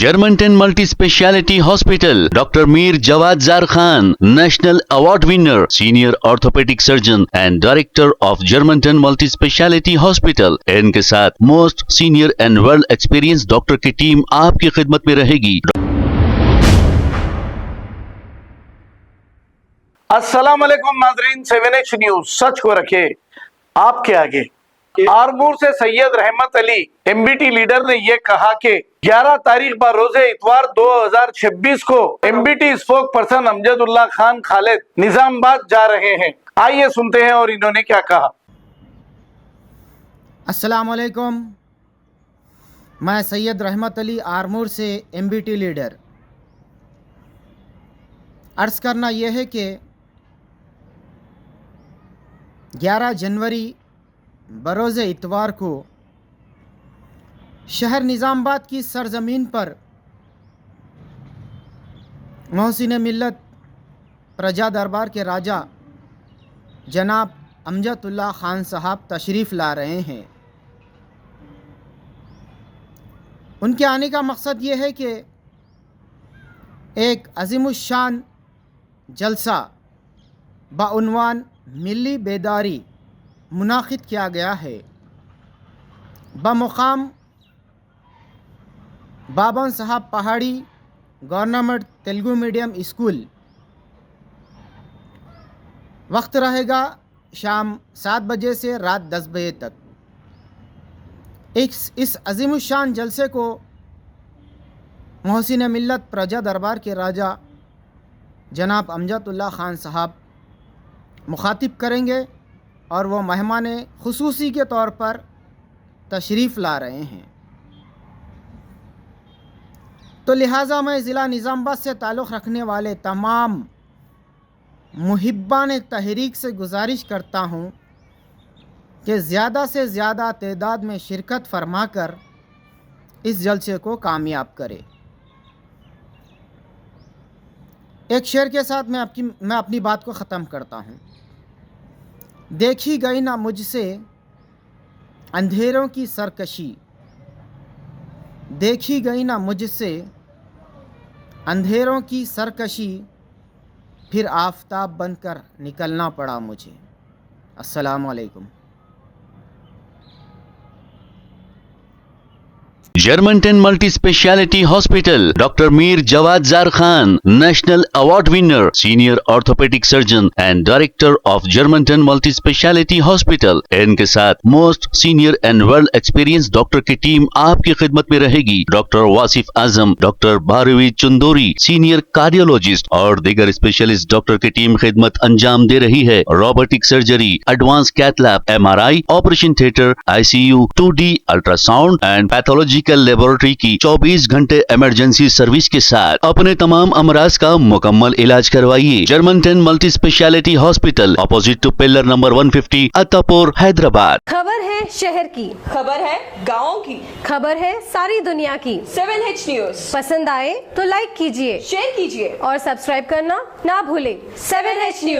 Germantown Multi Speciality Hospital, Dr. Mir Jawad Zar Khan, National Award winner, Senior Orthopedic Surgeon and Director of Germantown Multi Speciality Hospital। इनके साथ most senior and world experience doctor की team आपकी खिदमत में रहेगी। अस्सलाम वालेकुम नाजरीन, 7H न्यूज सच को रखे आपके आगे। आरमूर से सैयद रहमत अली एमबीटी लीडर ने यह कहा कि 11 तारीख बरोज़े इतवार 2026 को MBT spokesperson Amjadullah Khan Khalid Nizamabad जा रहे हैं। आइए सुनते हैं और इन्होंने क्या कहा। अस्सलाम वालेकुम, मैं सैयद रहमत अली आरमूर से एमबीटी लीडर। अर्ज़ करना यह है कि 11 जनवरी बरोज़े इतवार को शहर निज़ामाबाद की सरज़मीन पर मोहसिन मिल्लत प्रजा दरबार के राजा जनाब अमजदुल्लाह खान साहब तशरीफ़ ला रहे हैं। उनके आने का मकसद ये है कि एक अज़ीमुश्शान जलसा बउन्वान मिली बेदारी मुनाकिद किया गया है बमुकाम बाबन साहब पहाड़ी गवर्नमेंट तेलुगु मीडियम स्कूल। वक्त रहेगा शाम 7 बजे से रात 10 बजे तक। इस अज़ीमुश्शान जलसे को मोहसिन मिल्लत प्रजा दरबार के राजा जनाब अमजदुल्लाह खान साहब मुखातिब करेंगे और वो मेहमान खुसूसी के तौर पर तशरीफ़ ला रहे हैं। तो लिहाजा मैं ज़िला निज़ामाबाद से ताल्लुक़ रखने वाले तमाम मुहिब्बान तहरीक से गुजारिश करता हूँ कि ज़्यादा से ज़्यादा तादाद में शिरकत फरमाकर इस जलसे को कामयाब करें। एक शेर के साथ मैं अपनी बात को ख़त्म करता हूँ। देखी गई ना मुझसे अंधेरों की सरकशी, देखी गई ना मुझसे अंधेरों की सरकशी, फिर आफताब बनकर निकलना पड़ा मुझे। अस्सलाम वालेकुम। Germantown Multi Speciality Hospital, Dr. Mir Jawad Zar Khan, National Award winner, Senior Orthopedic Surgeon and Director of Germantown Multi Speciality Hospital। इनके साथ most senior and world experience doctor की टीम आपकी खिदमत में रहेगी। Doctor Wasif Azam, doctor Bharvi Chandori, senior cardiologist और दीगर specialist doctor की टीम खिदमत अंजाम दे रही है। Robotic surgery, advance cath lab, MRI, operation theatre, ICU, 2D ultrasound and pathological laboratory की 24 घंटे इमरजेंसी सर्विस के साथ अपने तमाम अमराज का मुकम्मल इलाज करवाइए। जर्मनटन multi speciality hospital, opposite to pillar number 150, Attapur, Hyderabad. खबर है शहर की, खबर है गाँव की, खबर है सारी दुनिया की। 7H न्यूज पसंद आए तो लाइक कीजिए, शेयर कीजिए और सब्सक्राइब करना ना भूलें। 7H news.